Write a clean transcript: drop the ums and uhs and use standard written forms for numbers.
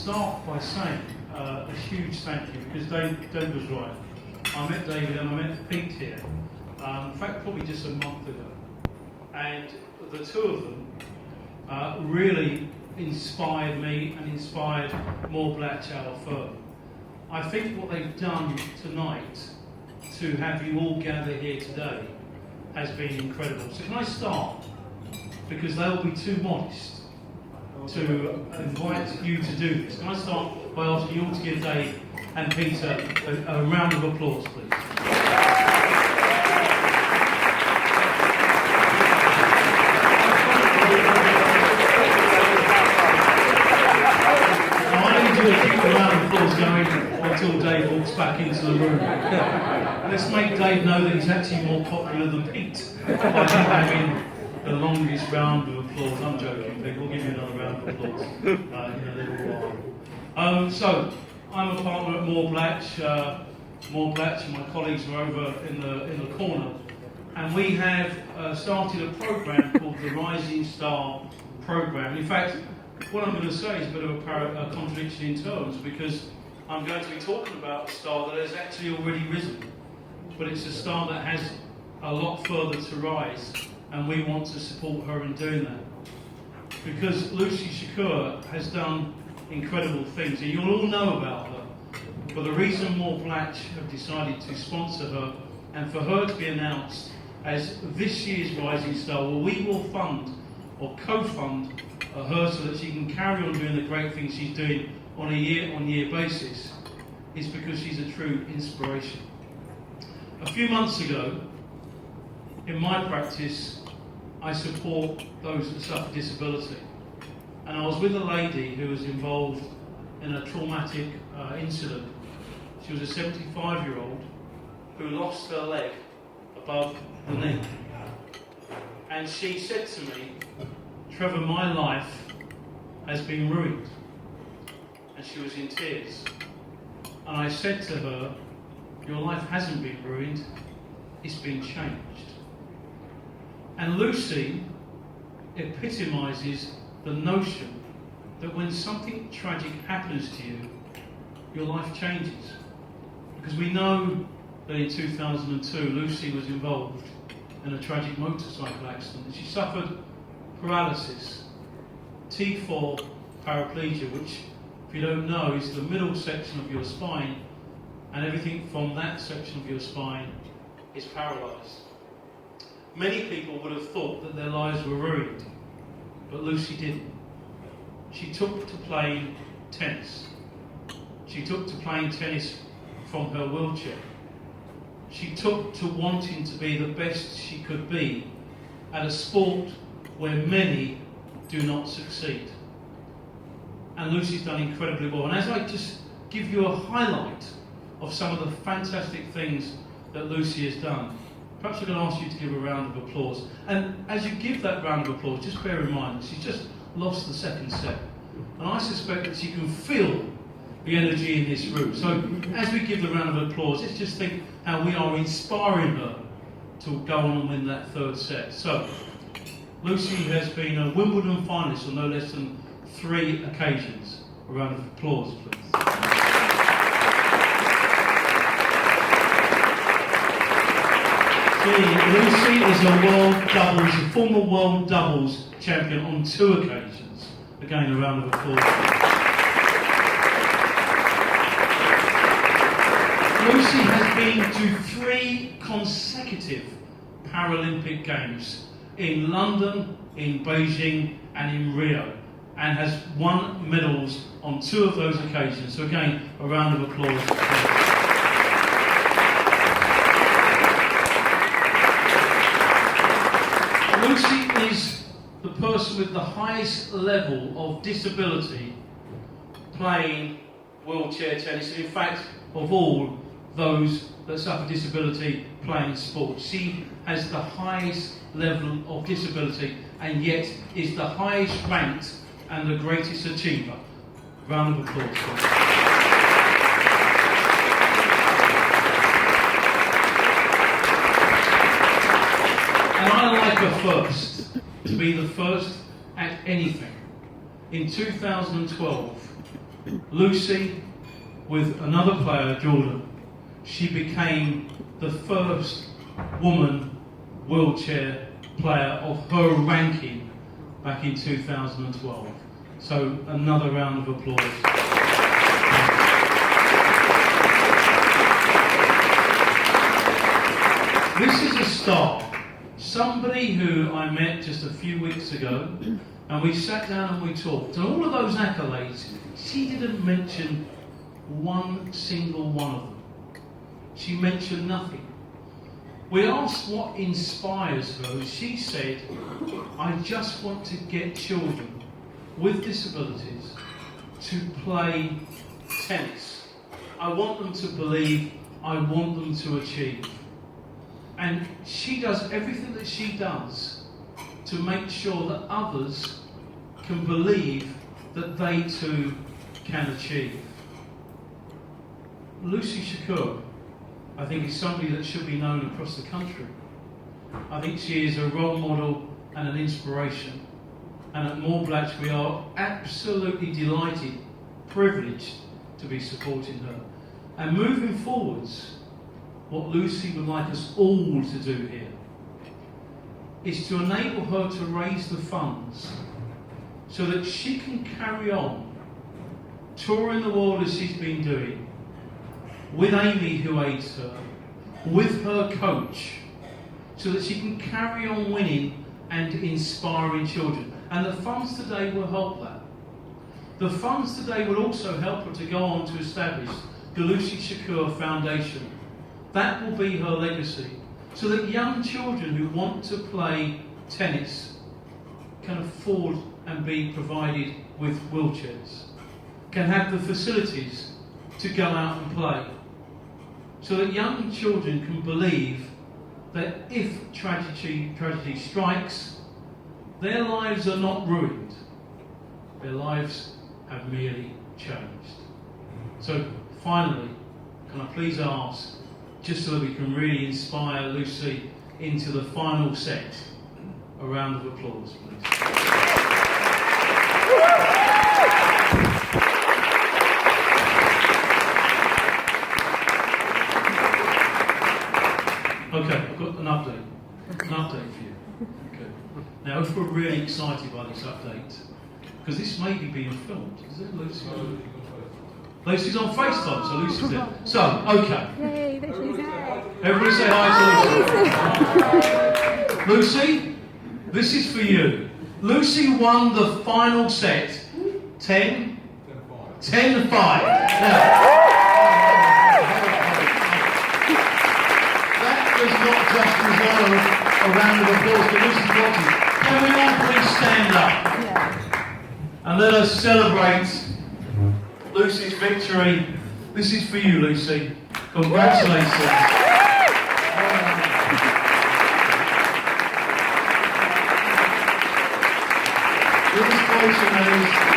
start by saying a huge thank you, because Dave was right. I met David and I met Pete here, in fact probably just a month ago, and the two of them really inspired me and inspired Moore Blatch, our firm. I think what they've done tonight to have you all gather here today has been incredible. So can I start, because they'll be too modest to invite you to do this. Can I start by asking you all to give Dave and Peter a round of applause, please. Keep the round of applause going until Dave walks back into the room. Let's make Dave know that he's actually more popular than Pete by having the longest round of applause. I'm joking, Pete. We'll give you another round of applause in a little while. So, I'm a partner at Moore Blatch. Moore Blatch and my colleagues are over in the corner, and we have started a program called the Rising Star program. In fact, what I'm going to say is a bit of a contradiction in terms, because I'm going to be talking about a star that has actually already risen, but it's a star that has a lot further to rise, and we want to support her in doing that. Because Lucy Shuker has done incredible things, and you'll all know about her, but the reason Moore Blatch have decided to sponsor her and for her to be announced as this year's Rising Star, well, we will fund or co-fund her so that she can carry on doing the great things she's doing on a year-on-year basis, is because she's a true inspiration. A few months ago, in my practice, I support those that suffer disability. And I was with a lady who was involved in a traumatic incident. She was a 75-year-old who lost her leg above the knee. And she said to me, "Trevor, my life has been ruined." And she was in tears. And I said to her, "Your life hasn't been ruined, it's been changed." And Lucy epitomises the notion that when something tragic happens to you, your life changes. Because we know that in 2002, Lucy was involved in a tragic motorcycle accident. She suffered paralysis, T4 paraplegia, which, if you don't know, is the middle section of your spine, and everything from that section of your spine is paralysed. Many people would have thought that their lives were ruined, but Lucy didn't. She took to playing tennis. She took to playing tennis from her wheelchair. She took to wanting to be the best she could be at a sport where many do not succeed. And Lucy's done incredibly well. And as I just give you a highlight of some of the fantastic things that Lucy has done, perhaps I'm going to ask you to give a round of applause. And as you give that round of applause, just bear in mind that she's just lost the second set. And I suspect that she can feel the energy in this room. So as we give the round of applause, let's just think how we are inspiring her to go on and win that third set. So, Lucy has been a Wimbledon finalist on no less than 3 occasions. A round of applause, please. Lucy is a former world doubles champion on 2 occasions. Again, a round of applause. Lucy has been to 3 consecutive Paralympic Games in London, in Beijing and in Rio, and has won medals on 2 of those occasions. So again, a round of applause. Lucy is the person with the highest level of disability playing wheelchair tennis, and in fact, of all those that suffer disability playing sports. She has the highest level of disability and yet is the highest ranked and the greatest achiever. Round of applause. And I like her first, to be the first at anything. In 2012, Lucy, with another player, Jordan, she became the first woman wheelchair player of her ranking back in 2012. So another round of applause. This is a star. Somebody who I met just a few weeks ago, and we sat down and we talked. And all of those accolades, she didn't mention one single one of them. She mentioned nothing. We asked what inspires her, and she said, I just want to get children with disabilities to play tennis. I want them to believe, I want them to achieve. And she does everything that she does to make sure that others can believe that they too can achieve. Lucy Shuker, I think, is somebody that should be known across the country. I think she is a role model and an inspiration. And at Moore Blatch we are absolutely delighted, privileged to be supporting her. And moving forwards, what Lucy would like us all to do here is to enable her to raise the funds so that she can carry on touring the world as she's been doing, with Amy who aids her, with her coach, so that she can carry on winning and inspiring children. And the funds today will help that. The funds today will also help her to go on to establish the Lucy Shuker Foundation. That will be her legacy, so that young children who want to play tennis can afford and be provided with wheelchairs, can have the facilities to go out and play, so that young children can believe that if tragedy strikes, their lives are not ruined, their lives have merely changed. So finally, can I please ask, just so that we can really inspire Lucy into the final set, a round of applause, please. Okay, I've got an update for you. Okay. Now, if we're really excited by this update, because this may be being filmed, is it, Lucy? Lucy's on FaceTime, so Lucy's there. So, okay. Yay, there she's there. Everybody say hi to Lucy. Lucy, this is for you. Lucy won the final set, 10-5. Now, that does not just deserve a round of applause for Lucy's watching. Can we all please stand up? Yeah. And let us celebrate Lucy's victory. This is for you, Lucy. Congratulations. The inspiration is